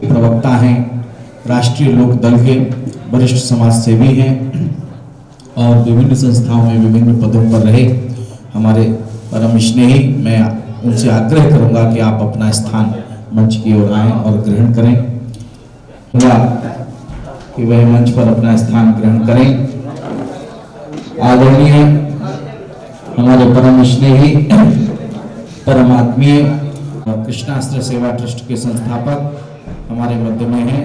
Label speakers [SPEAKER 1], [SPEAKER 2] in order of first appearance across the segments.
[SPEAKER 1] प्रवक्ता हैं, राष्ट्रीय लोक दल के वरिष्ठ समाज सेवी हैं और विभिन्न संस्थाओं में विभिन्न पदों पर रहे हमारे परम स्नेही। मैं उनसे आग्रह करूंगा कि आप अपना स्थान मंच की ओर आएं और ग्रहण करें, कि वह मंच पर अपना स्थान ग्रहण करें। आदरणीय हमारे परम स्नेही परम आत्मीय कृष्णास्त्र सेवा ट्रस्ट के संस्थापक हमारे मध्य में हैं,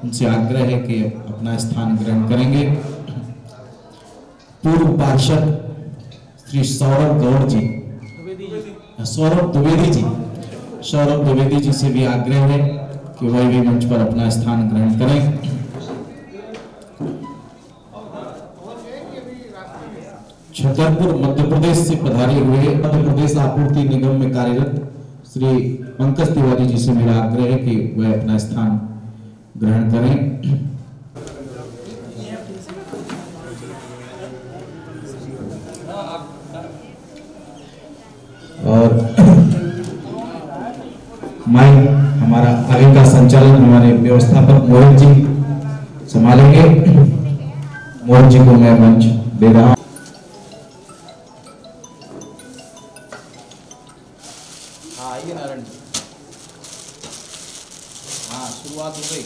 [SPEAKER 1] उनसे आग्रह है कि अपना स्थान ग्रहण करेंगे। पूर्व पार्षद श्री सौरभ द्विवेदी जी से भी आग्रह है कि वह भी मंच पर अपना स्थान ग्रहण करें। छतरपुर मध्य प्रदेश से पधारे हुए मध्य प्रदेश आपूर्ति निगम में कार्यरत श्री पंकज तिवारी जी से मेरा आग्रह है कि वह अपना स्थान ग्रहण करें। और माइक हमारा आगे का संचालन हमारे व्यवस्थापक मोहन जी संभालेंगे। मोहन जी को मैं मंच दे रहा हूं।
[SPEAKER 2] आइए नारायण जी। हाँ, शुरुआत हो गई।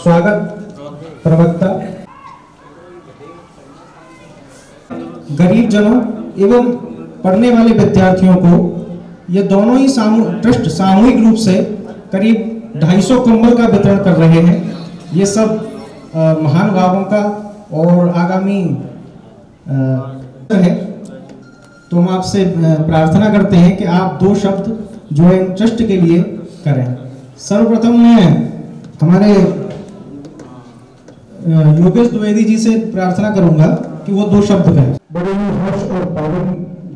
[SPEAKER 3] स्वागत प्रवक्ता गरीब जनों एवं पढ़ने वाले विद्यार्थियों को ये दोनों ही ट्रस्ट सामूहिक रूप से करीब 250 कंबल का वितरण कर रहे हैं। ये सब महानुभावों का और आगामी है। तो हम आपसे प्रार्थना करते हैं कि आप 2 शब्द जो इन ट्रस्ट के लिए करें। सर्वप्रथम मैं हमारे योगेश द्विवेदी जी से प्रार्थना करूंगा कि वो 2 शब्द कहें।
[SPEAKER 4] बड़े ही हर्ष और पावन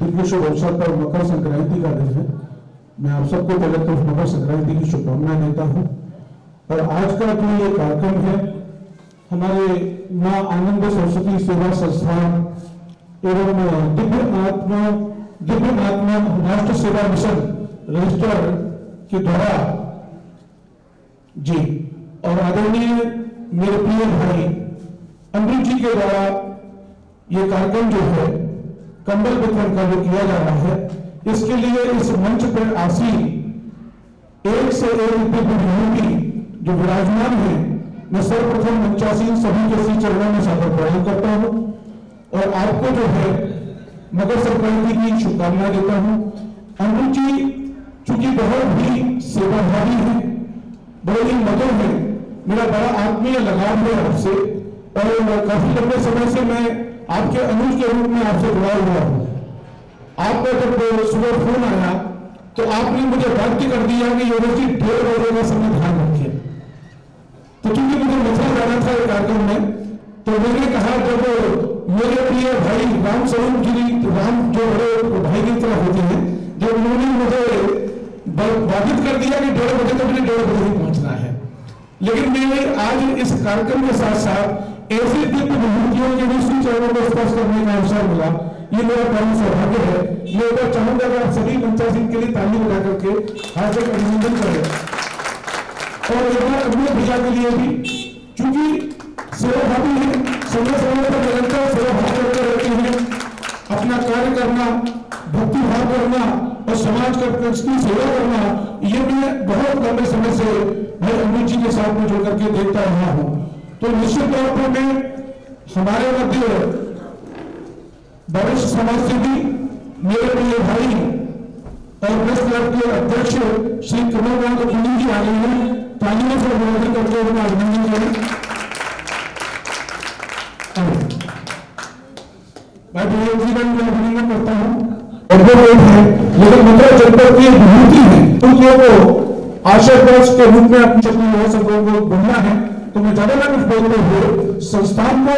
[SPEAKER 4] दिव्य शुभ अवसर पर मकर संक्रांति का दिन है। मैं आप सबको पहले तो मकर संक्रांति की शुभकामनाएं देता हूं। और आज का जो ये कार्यक्रम है, हमारे मां आनंद सरस्वती सेवा संस्थान एवं दिव्य आत्मा राष्ट्र सेवा मिशन रजिस्टर के द्वारा जी और आदरणीय मेरे प्रिय भाई अमृत जी के द्वारा ये कार्यक्रम जो है कंबल वितरण का जो किया जा रहा है, इसके लिए इस मंच पर आसीन 1 से 1 विद्यार्थी जो विराजमान है, मैं सर्वप्रथम मंचासीन सभी के श्री चरणों में सादर प्रणाम करता हूं और आपको जो है मकर संक्रांति की शुभकामनाएं देता हूं। अमृत जी चूंकि बहुत ही सेवाभावी है, बड़े ही मधुर है, मेरा बड़ा आत्मीय लगाव है आपसे और काफी लंबे समय से मैं आपके अनुज के रूप में आपसे जुड़ा हुआ हूँ। आपका जब सुबह फोन आया तो आपने मुझे वाध्य कर दिया कि योगेश जी 1:30 बजे का समय ध्यान रखिए। तो चूंकि मुझे मथुरा जाना था एक कार्यक्रम में, तो मैंने कहा जब मेरे प्रिय भाई राम स्वरूप गिरी, राम जो बड़े भाई की तरह होते हैं, जब उन्होंने मुझे बाधित कर दिया कि 1:30 बजे तक 1:30 बजे ही पहुंचना है। लेकिन मैं आज इस कार्यक्रम के साथ साथ ऐसे दिव्य विभूतियों के विष्णु चरणों को स्पर्श करने का अवसर मिला, ये मेरा परम सौभाग्य है। मैं एक बार चाहूंगा कि आप सभी मंचासीन के लिए ताली बजा करके हार्दिक अभिनंदन करें। और एक बार अगले भैया के लिए भी, चूंकि सेवाभावी है, समय समय पर निरंतर सेवाभाव करते रहते हैं, अपना कार्य करना, भक्ति भाव करना और समाज का उसकी सेवा करना, ये मैं बहुत लंबे समय से भाई अमित जी के साथ में जुड़ करके देखता रहा हूं। तो निश्चित तौर पर मैं हमारे मध्य वरिष्ठ समाजसेवी मेरे प्रिय भाई और प्रेस क्लब के अध्यक्ष श्री कमलकांत कुंडी जी आ रहे हैं, तालियों से अभिवादन करके उन्हें अभिनंदन करें। मैं जी का अभिनंदन करता हूँ। लेकिन मथुरा जनपद की विभूति है, उनको को आशीर्वाद के रूप में अपनी शक्ति सबों को घूमना है। तो मैं ज्यादा ना कुछ बोलते हुए संस्थान को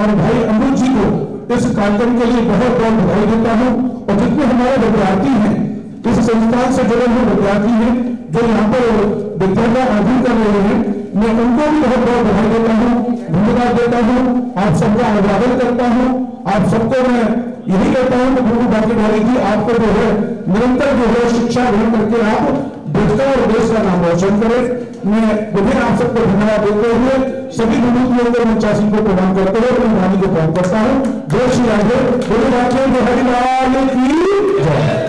[SPEAKER 4] और भाई अमृत जी को इस कार्यक्रम के लिए बहुत बहुत बधाई देता हूँ। और जितने हमारे विद्यार्थी हैं, इस संस्थान से जुड़े हुए विद्यार्थी हैं जो यहाँ पर विद्या का अध्ययन कर रहे हैं, मैं उनको भी बहुत बहुत बधाई देता हूँ, धन्यवाद देता हूँ, आप सबका अभिवादन करता हूँ। आप सबको मैं यही कहता हूँ कि गुरु बाकी भाई जी आपको जो है निरंतर जो है शिक्षा ग्रहण करके आप देश का और देश का नाम रोशन करें। मैं विभिन्न आप सबको धन्यवाद देते हुए सभी विभूतियों मंचासी को प्रणाम करते हुए अपनी वाणी को प्रणाम करता हूँ। जय श्री राधे, गुरु राधे बिहारी लाल की जय।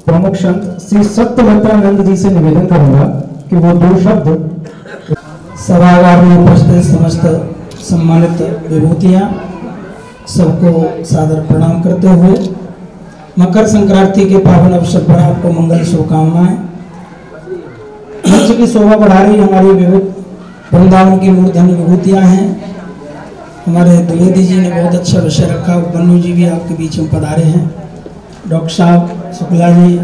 [SPEAKER 3] प्रमुख संत श्री सत्यवतानंद जी से निवेदन करूंगा कि वो 2 शब्द।
[SPEAKER 5] सभागार में उपस्थित समस्त सम्मानित विभूतियां, सबको सादर प्रणाम करते हुए मकर संक्रांति के पावन अवसर पर आपको मंगल शुभकामनाएं। मंच की शोभा बढ़ा रही हमारी वृंदावन की मूर्धन्य विभूतियां हैं। हमारे द्विवेदी जी ने बहुत अच्छा विषय रखा, बन्नू जी भी आपके बीच में पधारे हैं, डॉक्टर साहब शुक्ला जी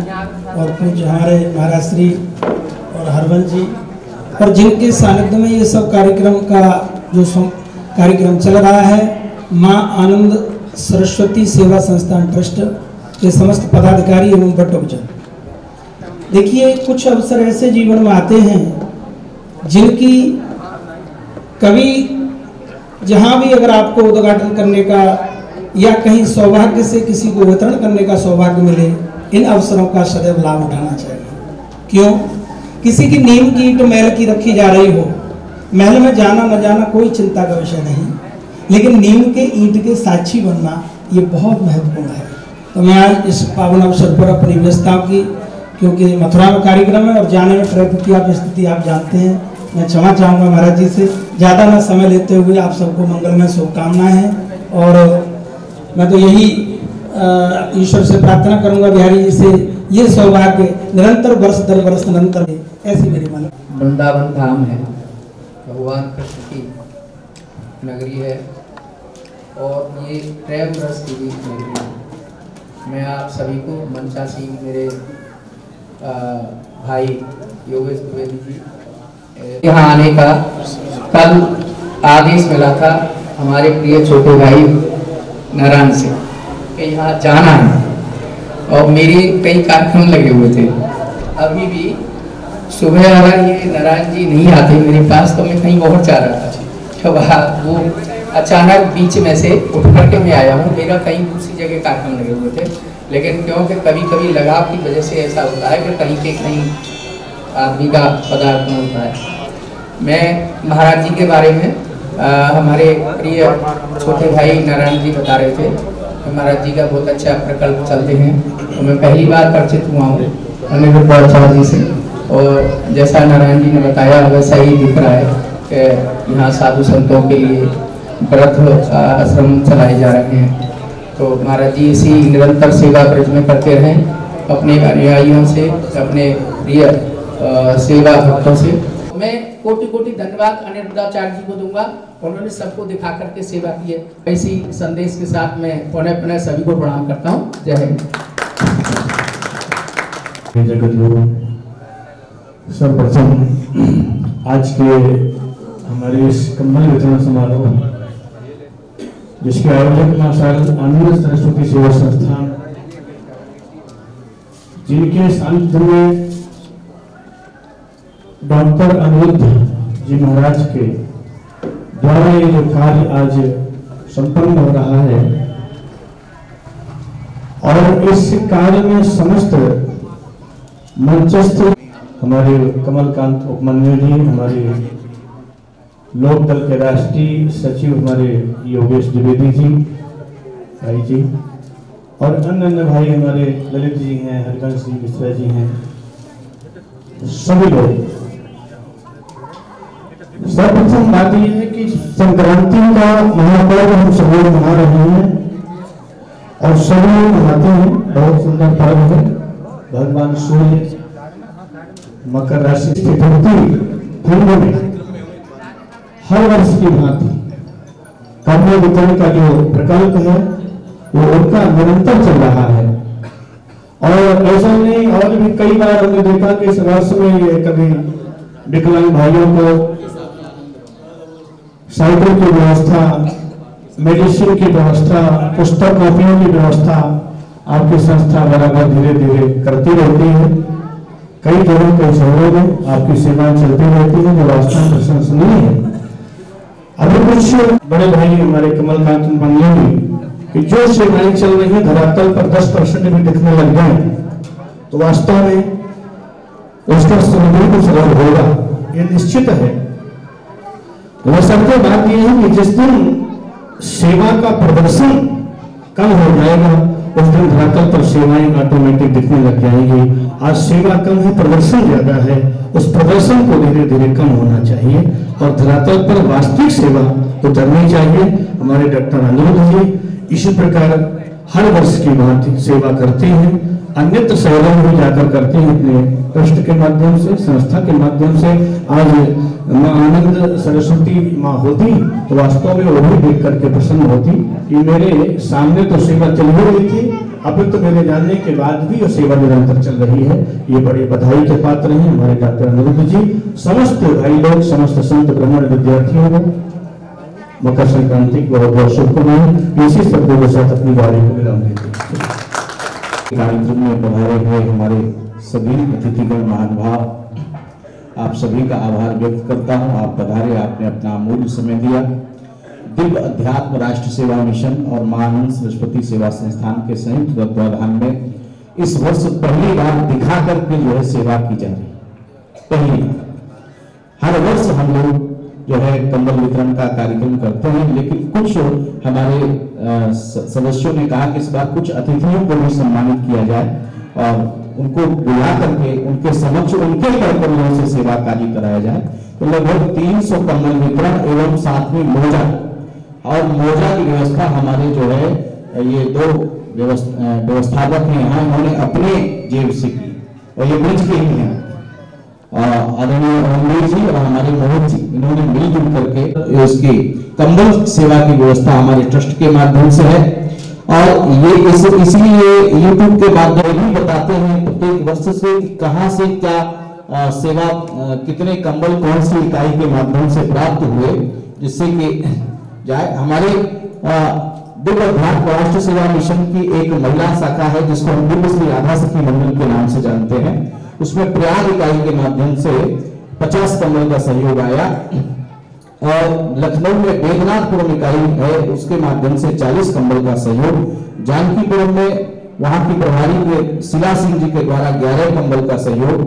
[SPEAKER 5] और कुछ हमारे महाराज श्री और हरवंश जी, और जिनके सानिध्य में ये सब कार्यक्रम का जो कार्यक्रम चल रहा है, माँ आनंद सरस्वती सेवा संस्थान ट्रस्ट के समस्त पदाधिकारी एवं बटोजन। देखिए, कुछ अवसर ऐसे जीवन में आते हैं जिनकी कभी जहाँ भी अगर आपको उद्घाटन करने का या कहीं सौभाग्य से किसी को वितरण करने का सौभाग्य मिले, इन अवसरों का सदैव लाभ उठाना चाहिए। क्यों? किसी की नीम की ईंट महल की रखी जा रही हो, महल में जाना न जाना कोई चिंता का विषय नहीं, लेकिन नीम के ईंट के साक्षी बनना ये बहुत महत्वपूर्ण है। तो मैं आज इस पावन अवसर पर अपनी व्यवस्थाओं की, क्योंकि मथुरा में कार्यक्रम है और जाने में ट्रैफिक की आप स्थिति आप जानते हैं, मैं क्षमा चाहूँगा महाराज जी से, ज़्यादा न समय लेते हुए आप सबको मंगलमय शुभकामनाएं हैं। और मैं तो यही ईश्वर से प्रार्थना करूंगा बिहारी जी से, ये सौभाग्य निरंतर वर्ष दर वर्ष निरंतर, ऐसी मेरी मन।
[SPEAKER 2] वृंदावन धाम है, भगवान कृष्ण की नगरी है और ये प्रेम रस की नगरी है। मैं आप सभी को मंचासी मेरे भाई योगेश द्विवेदी जी यहाँ आने का कल आदेश मिला था हमारे प्रिय छोटे भाई नारायण से कि यहाँ जाना है, और मेरे कई कार्यक्रम लगे हुए थे। अभी भी सुबह अगर ये नारायण जी नहीं आते मेरे पास तो मैं कहीं और जा रहा था, तो वो अचानक बीच में से उठ करके मैं आया हूँ। मेरा कहीं दूसरी जगह कार्यक्रम लगे हुए थे, लेकिन क्योंकि कभी कभी लगाव की वजह से ऐसा होता है कि कहीं के कहीं आदमी का पदार्थ होता है। मैं महाराज जी के बारे में हमारे प्रिय छोटे भाई नारायण जी बता रहे थे, महाराज जी का बहुत अच्छा प्रकल्प चलते हैं, तो मैं पहली बार परिचित हुआ हूँ अनिरुद्धाचार्य जी से, और जैसा नारायण जी ने बताया वैसा ही दिख रहा है कि यहाँ साधु संतों के लिए व्रत आश्रम चलाए जा रहे हैं। तो महाराज जी इसी निरंतर सेवा ब्रज में करते रहें, अपने अनुयायियों से, अपने प्रिय सेवा भक्तों से। मैं कोटि कोटि धन्यवाद अनिरुद्धाचार्य जी को दूंगा, उन्होंने सबको दिखा करके सेवा की है। ऐसी संदेश के साथ मैं पुनः पुनः सभी को प्रणाम करता हूँ। जय हिंद।
[SPEAKER 4] जगत गुरु, सर्वप्रथम आज के हमारे इस कंबल वितरण समारोह जिसके आयोजक मां आनंद सरस्वती सेवा संस्थान, जिनके सानिध्य में डॉक्टर अनिरुद्ध जी महाराज के द्वारा ये जो कार्य आज संपन्न हो रहा है, और इस कार्य में समस्त मंचस्थ हमारे कमलकांत उपमन्यु जी, हमारे लोक दल के राष्ट्रीय सचिव हमारे योगेश द्विवेदी जी भाई जी, और अन्य भाई हमारे ललित जी हैं, हरिवंश जी मिश्रा जी हैं, सभी लोग। सर्वप्रथम बात यह है कि संक्रांति का महापर्व हम सब लोग मना रहे हैं और सभी लोग मनाते हैं। बहुत सुंदर पर्व है। भगवान सूर्य मकर राशि की धरती कुंभ में हर वर्ष की भांति कन्या वितरण का जो प्रकल्प है वो उनका निरंतर चल रहा है। और ऐसा नहीं, और भी कई बार हमने देखा कि इस वर्ष में कभी विकलांग भाइयों को साइकिल की व्यवस्था, मेडिसिन की व्यवस्था, पुस्तक कॉपियों की व्यवस्था आपकी संस्था बराबर धीरे धीरे करती रहती है। कई जगहों के शहरों में आपकी सेवाएं चलती रहती है, जो वास्तव में प्रशंसनीय है। अभी कुछ बड़े भाई हमारे कमलकांत उपमन्यु कि जो सेवाएं चल रही है धरातल पर 10% भी दिखने लग जाए तो वास्तव में उसका समझने को सरल होगा, ये निश्चित है। सबसे बात यह है कि जिस दिन सेवा का प्रदर्शन कम हो जाएगा उस दिन धरातल पर सेवाएं ऑटोमेटिक दिखने लग जाएंगी। आज सेवा कम है, प्रदर्शन ज्यादा है, उस प्रदर्शन को धीरे धीरे कम होना चाहिए और धरातल पर वास्तविक सेवा उतरनी चाहिए। हमारे डॉक्टर अनिरुद्ध जी इसी प्रकार हर वर्ष की भांति सेवा करते हैं, अन्यत्र शहरों में जाकर करते हैं अपने ट्रस्ट के माध्यम से, संस्था के माध्यम से। आज मां आनंद सरस्वती मां होती तो वास्तव में वो भी देख करके प्रसन्न होती कि मेरे सामने तो सेवा चल ही रही थी, अभी तो मेरे जानने के बाद भी वो सेवा निरंतर चल रही है। ये बड़े बधाई के पात्र हैं हमारे डॉक्टर अनिरुद्ध जी। समस्त भाई लोग, समस्त संत ब्राह्मण विद्यार्थियों को मकर संक्रांति की बहुत बहुत शुभकामनाएं। इसी शब्दों के साथ अपनी वाणी को विराम देते हैं।
[SPEAKER 1] कार्यक्रम में पधारे हुए हमारे सभी अतिथिगण महानुभाव, आप सभी का आभार व्यक्त करता हूं। आप पधारे, आपने अपना अमूल्य समय दिया। दिव्य अध्यात्म राष्ट्र सेवा मिशन और मां आनंद सरस्वती सेवा संस्थान के संयुक्त तत्वाधान में इस वर्ष पहली बार दिखा करके जो है सेवा की जा रही है। पहली बार हर वर्ष हम लोग जो है कंबल वितरण का कार्यक्रम करते हैं, लेकिन कुछ हमारे सदस्यों ने कहा कि इस बार कुछ अतिथियों को भी सम्मानित किया जाए और उनको बुला करके उनके समक्ष उनके कर्तव्यों से सेवा कार्य कराया जाए। तो लगभग 300 कंबल वितरण एवं साथ में मोजा और मोजा की व्यवस्था हमारे जो है ये दो व्यवस्थापक हैं यहाँ, इन्होंने अपने जेब से की और ये ब्रिज के ही हैं आदरणीय अमरीश जी और हमारे मोहित जी, इन्होंने मिलजुल करके उसकी कंबल सेवा की व्यवस्था हमारे ट्रस्ट के माध्यम से है। और ये इसीलिए यूट्यूब के माध्यम भी बताते हैं प्रत्येक वर्ष से कहां से क्या सेवा कितने कंबल कौन सी इकाई के माध्यम से प्राप्त हुए, जिससे कि जाए। हमारे दिव्य अध्यात्म राष्ट्र सेवा मिशन की एक महिला शाखा है जिसको हम दिव्य श्री राधा सखी मंडल के नाम से जानते हैं। उसमें प्रयाग इकाई के माध्यम से 50 कंबल का सहयोग आया और लखनऊ में बेगनाथपुरम इकाई है उसके माध्यम से 40 कंबल का सहयोग। जानकीपुरम में वहां की प्रभारी के शिला सिंह जी के द्वारा 11 कंबल का सहयोग।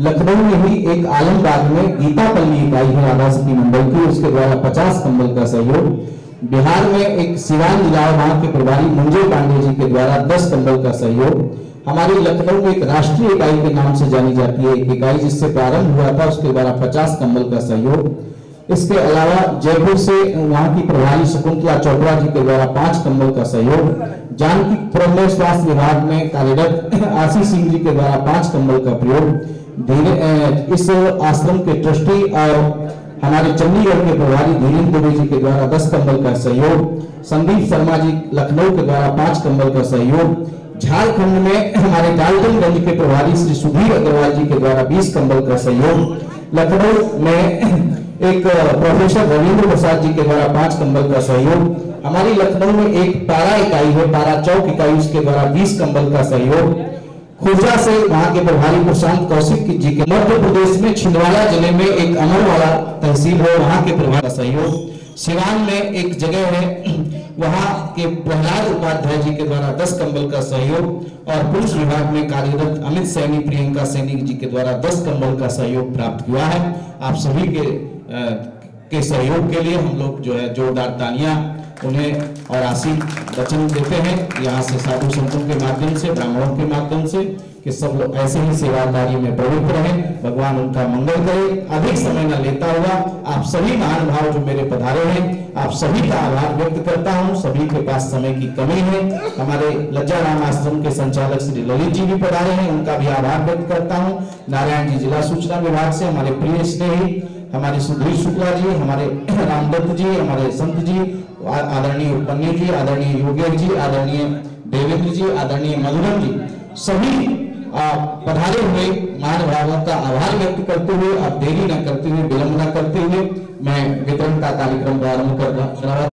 [SPEAKER 1] लखनऊ में ही एक आलमबाग में गीतापल्ली इकाई है राधा सखी मंडल की, उसके द्वारा 50 कंबल का सहयोग। बिहार में एक सिवान जिला वहां के प्रभारी मंजू पांडे जी के द्वारा 10 कंबल का सहयोग। हमारी लखनऊ में एक राष्ट्रीय इकाई के नाम से जानी जाती है एक इकाई जिससे प्रारंभ हुआ था, उसके द्वारा 50 कंबल का सहयोग। इसके अलावा जयपुर से वहां की प्रभारी शकुंतला चोपड़ा जी के द्वारा 5 कंबल का सहयोग। जानकीपुरम में स्वास्थ्य विभाग में कार्यरत आशीष सिंह जी के द्वारा 5 कंबल का प्रयोग। इस आश्रम के ट्रस्टी और हमारे चंडीगढ़ के प्रभारी धीरेन्द्र दुबे जी के द्वारा 10 कंबल का सहयोग, संदीप शर्मा जी लखनऊ के द्वारा 5 कंबल का सहयोग, झारखंड में हमारे डाल्टनगंज के प्रभारी श्री सुधीर अग्रवाल जी के द्वारा 20 कंबल का सहयोग, लखनऊ में एक प्रोफेसर रविंद्र प्रसाद जी के द्वारा 5 कंबल का सहयोग, हमारी लखनऊ में एक पारा इकाई है, पारा चौक इकाई, उसके द्वारा 20 कंबल का सहयोग, खुर्जा से वहां के प्रभारी प्रशांत कौशिक जी के, मध्य प्रदेश में छिंदवाड़ा जिले में एक अमरवाड़ा तहसील है, वहां के प्रभारी का सहयोग, सिवान में एक जगह है, वहां के प्रहलाद उपाध्याय जी के द्वारा 10 कंबल का सहयोग और पुलिस विभाग में कार्यरत अमित सैनी प्रियंका सैनी जी के द्वारा 10 कंबल का सहयोग प्राप्त हुआ है। आप सभी के सहयोग के लिए हम लोग जो है जोरदार तालियां उन्हें और आशीष वचन देते हैं यहाँ से साधु संतों के माध्यम से, ब्राह्मणों के माध्यम से, कि सब लोग ऐसे ही सेवादारी में प्रवृत्त रहें, भगवान उनका मंगल करे। अधिक समय न लेता हुआ आप सभी महानुभाव जो मेरे पधारे हैं, आप सभी का आभार व्यक्त करता हूं। सभी के पास समय की कमी है। हमारे लज्जाराम आश्रम के संचालक श्री ललित जी भी पधारे हैं, उनका भी आभार व्यक्त करता हूं। नारायण जी जिला सूचना विभाग से हमारे प्रिय स्नेही हमारे सुधीर शुक्ला जी, हमारे रामदत्त जी, हमारे संत जी, आदरणीय उपन्नी जी, आदरणीय योगेश जी, आदरणीय देवेंद्र जी, आदरणीय मधुरम जी, सभी पधारे हुए महानुभावों का आभार व्यक्त करते हुए, अब देरी न करते हुए, विलंब न करते हुए मैं वितरण का कार्यक्रम प्रारंभ कर रहा हूं।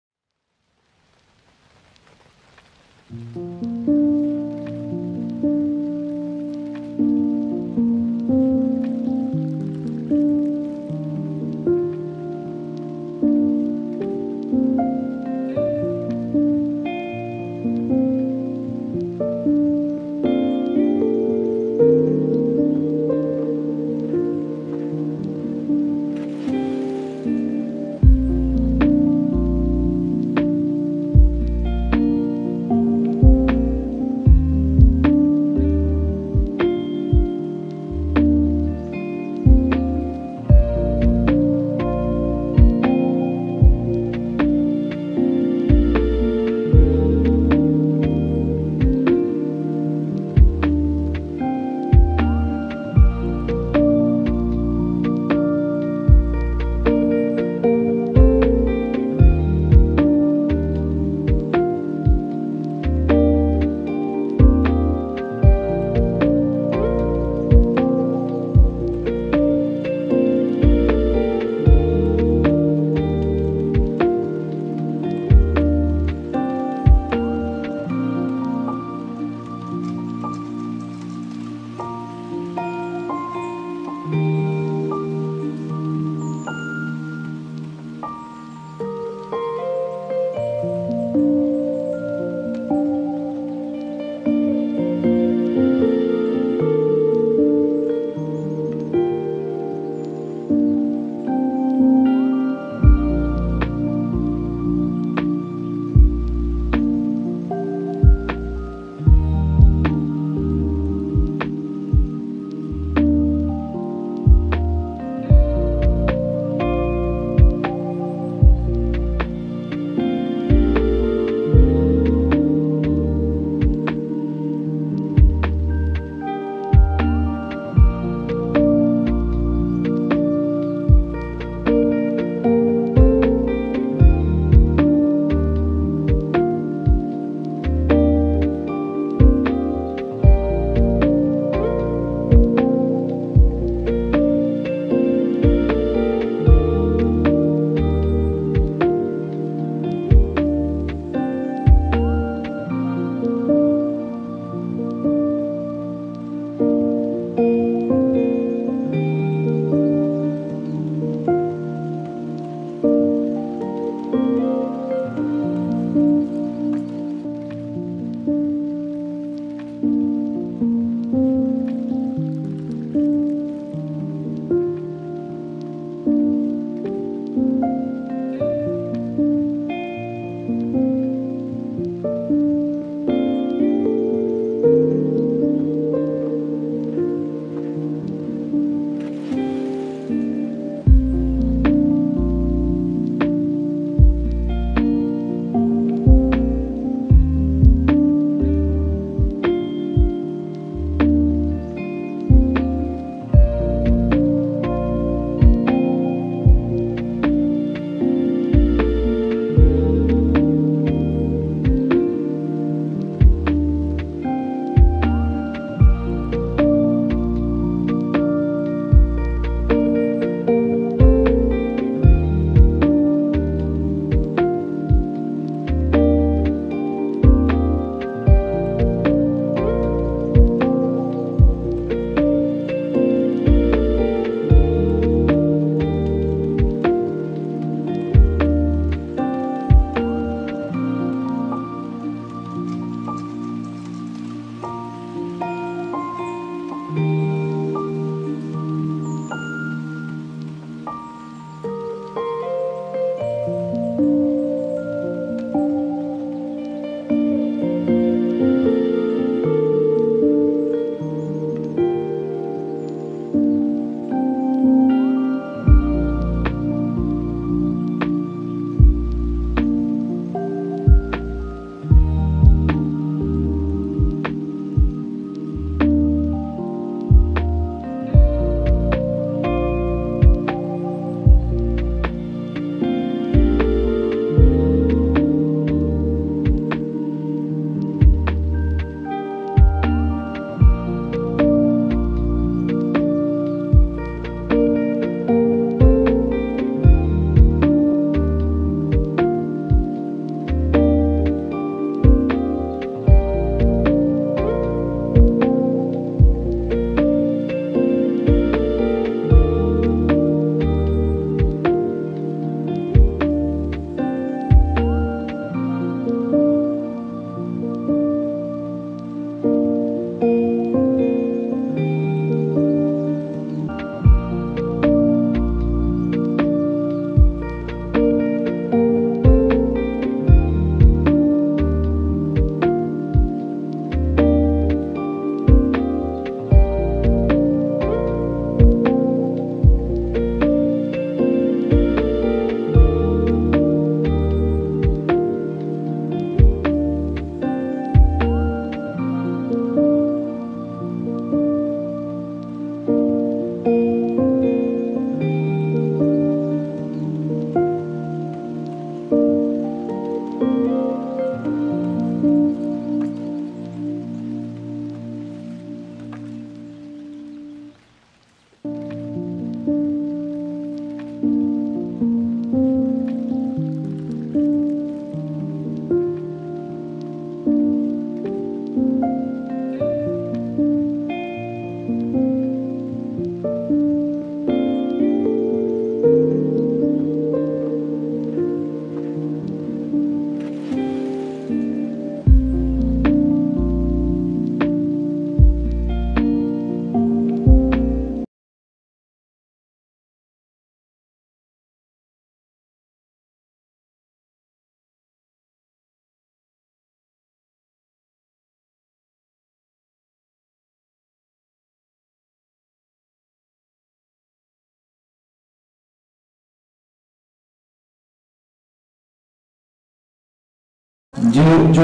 [SPEAKER 1] जो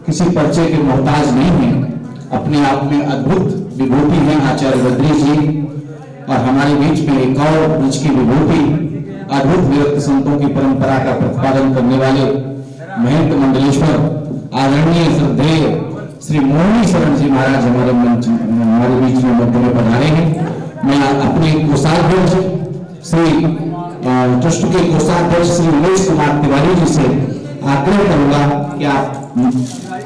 [SPEAKER 1] किसी परिचय के मोहताज नहीं है, अपने आप में अद्भुत विभूति है आचार्य बद्री जी। और हमारे बीच में एक और बीच की विभूति, अद्भुत विरक्त संतों की परंपरा का प्रतिपादन करने वाले महंत मंडलेश्वर आदरणीय श्रद्धेय श्री मोहनी शरण जी महाराज हमारे बीच में मध्य में पधारे हैं। मैं अपने कोषाध्यक्ष श्री ट्रस्ट के कोषाध्यक्ष श्री उमेश कुमार तिवारी जी से आग्रह करूंगा कि आप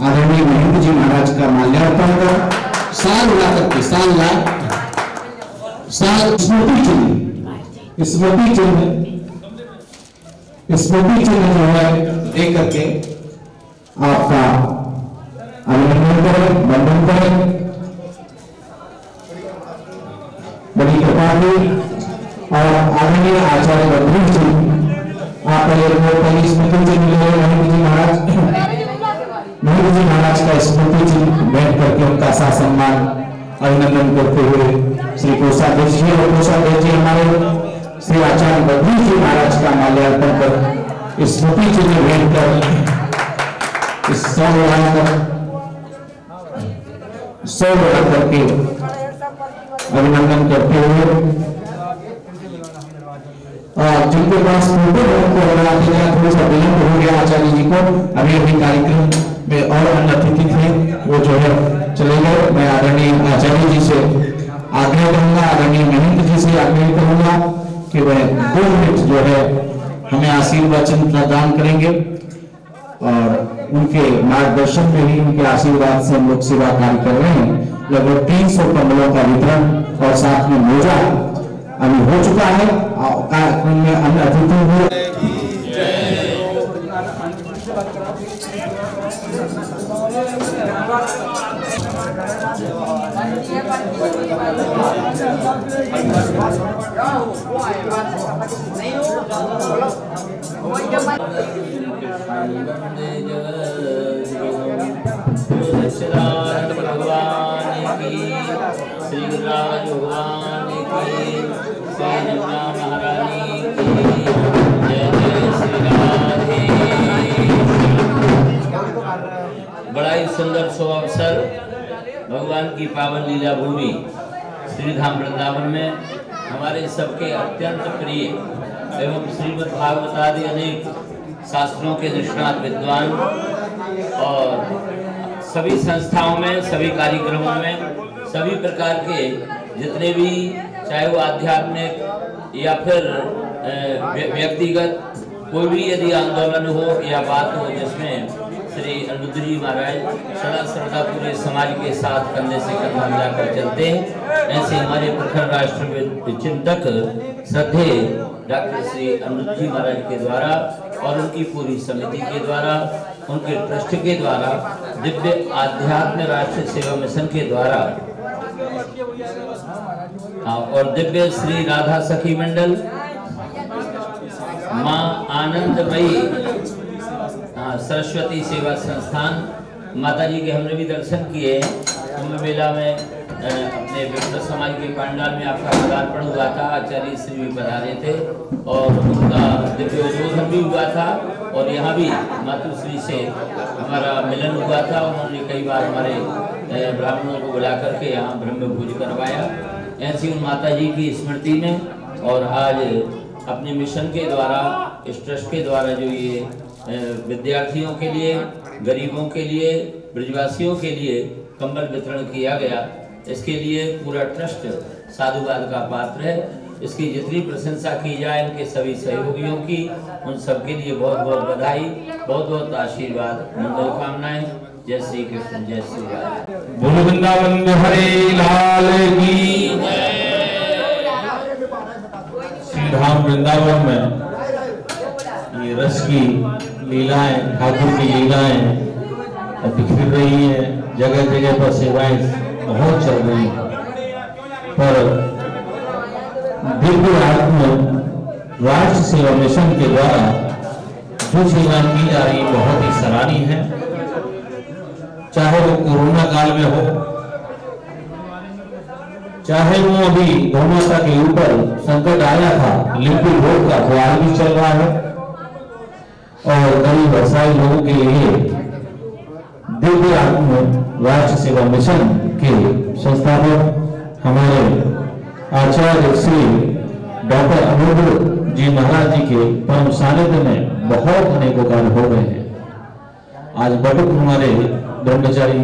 [SPEAKER 1] आदरणीय महंत जी महाराज का माल्यार्पण कर साल ला करके साल स्मृति चिन्ह जो है दे करके आपका अभिनंदन करें, वंदन करें। बड़ी कृपा की और आदरणीय आचार्य बद्री जी आप पहले स्मृति चिन्ह मिले महंत जी महाराज का स्मृति चिन्ह भेंट करके उनका सम्मान अभिनंदन करते हुए श्री कोषाध्यक्ष जी और कोषाध्यक्ष जी हमारे श्री आचार्य बद्री जी महाराज का माल्यार्पण कर स्मृति चिन्ह भेंट कर इस सौ करके अभिनंदन करते हुए जिनके पास थोड़ा सा विलंब हो गया आचार्य जी को, अभी कार्यक्रम में और अन्य अतिथि थे वो जो है चले गए। मैं आदरणीय आचार्य जी से आग्रह करूंगा, आदरणीय महंत जी से आग्रह करूंगा कि वह 2 मिनट जो है हमें आशीर्वचन प्रदान करेंगे और उनके मार्गदर्शन में ही, उनके आशीर्वाद से हम लोग सेवा कार्य कर रहे हैं। लगभग 300 कम्बलों का वितरण और साथ में मोजा अभी हो चुका है। कार्यक्रम में अन्य अतिथि हुए
[SPEAKER 6] भगवान की, श्री राज भगवान की, श्री महारानी की जय जय श्री राधे। बड़ा ही सुंदर अवसर भगवान की पावन लीला भूमि श्री धाम वृंदावन में हमारे सबके अत्यंत प्रिय एवं श्रीमद् भागवत आदि अनेक शास्त्रों के निष्णात विद्वान और सभी संस्थाओं में, सभी कार्यक्रमों में, सभी प्रकार के जितने भी, चाहे वो आध्यात्मिक या फिर व्यक्तिगत कोई भी यदि आंदोलन हो या बात हो जिसमें श्री अनिरुद्ध जी महाराज सदा सर्वदा पूरे समाज के साथ कंधे से कंधा मिलाकर चलते हैं, ऐसे हमारे प्रखर राष्ट्र चिंतक श्रद्धेय डॉक्टर श्री अनिरुद्ध जी महाराज के द्वारा और उनकी पूरी समिति के द्वारा, उनके ट्रस्ट के द्वारा, दिव्य आध्यात्म राष्ट्रीय सेवा मिशन के द्वारा और दिव्य श्री राधा सखी मंडल, माँ आनंदमयी सरस्वती सेवा संस्थान, माता जी के हमने भी दर्शन किए। कुंभ मेला में अपने विप्र समाज के पंडाल में आपका पदार्पण हुआ था, आचार्य श्री भी पधारे थे और उनका दिव्योद्बोधन भी हुआ था और यहाँ भी मातुश्री से हमारा मिलन हुआ था। उन्होंने कई बार हमारे ब्राह्मणों को बुला करके यहाँ ब्रह्म भोज करवाया। ऐसी उन माता जी की स्मृति में और आज अपने मिशन के द्वारा, इस ट्रस्ट के द्वारा जो ये विद्यार्थियों के लिए, गरीबों के लिए, ब्रजवासियों के लिए कंबल वितरण किया गया, इसके लिए पूरा ट्रस्ट साधुवाद का पात्र है। इसकी जितनी प्रशंसा की जाए इनके सभी सहयोगियों की, उन सबके लिए बहुत बहुत बधाई, बहुत बहुत आशीर्वाद, मंगल कामनाएं। जय श्री कृष्ण, जय श्री राधे।
[SPEAKER 1] बोलो वृंदावन बिहारी लाल की। श्री धाम वृंदावन में ये रस की लीलाएं, ठाकुर की लीलाएं बिखर रही हैं, जगह जगह पर सेवाएं बहुत चल रही हैं, पर दिव्य आत्म राष्ट्र सेवा मिशन के द्वारा जो सेवा की जा रही बहुत ही सराहनीय है। चाहे वो कोरोना काल में हो, चाहे वो अभी गौ माता के ऊपर संकट आया था लिपिड रोग का, तो आज भी चल रहा है। और गरीब असहाय लोगों के लिए दिव्य आत्म राष्ट्र सेवा मिशन के संस्थापक हमारे आचार्य श्री डॉक्टर अमृत जी महाराज जी के परम सानिध्य में बहुत अनेकों कार्य हो गए हैं। आज बटुक हमारे ब्रह्मचारी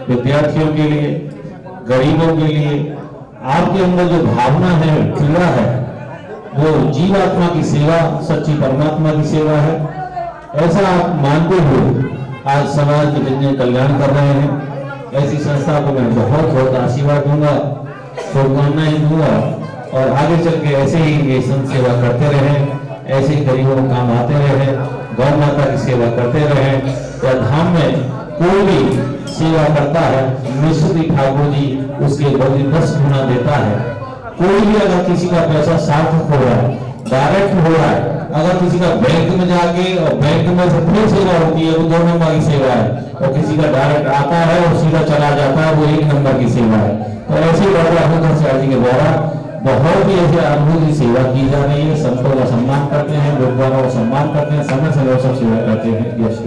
[SPEAKER 1] विद्यार्थियों के लिए, गरीबों के लिए आपके अंदर जो भावना है, क्रिया है, वो जीवात्मा की सेवा, सच्ची परमात्मा की सेवा है। ऐसा आप मानते हुए आज समाज के जितने कल्याण कर रहे हैं, ऐसी संस्था को मैं बहुत बहुत आशीर्वाद दूंगा, शुभकामनाएं दूंगा और आगे चल के ऐसे ही ये संत सेवा करते रहे, ऐसे ही गरीबों को काम आते रहे, गौ माता की सेवा करते रहे। या धाम में कोई भी सेवा करता है, निश्चित ही ठाकुर जी उसके बदले 10 गुना देता है। कोई भी अगर किसी का पैसा सार्थक हो रहा है, डायरेक्ट हो रहा है, अगर किसी का बैंक में जाके और बैंक में से फिर सेवा होती है, वो 2 नंबर की सेवा है, और किसी का डायरेक्ट आता है और सीधा चला जाता है, वो 1 नंबर की सेवा है। तो ऐसे बाबा अमृतसर जी के द्वारा बहुत ही ऐसे अद्भुत की सेवा की जा रही है। संतों का सम्मान करते हैं, गुरुद्वारों का सम्मान करते हैं, समय समय सब सेवा करते हैं। यश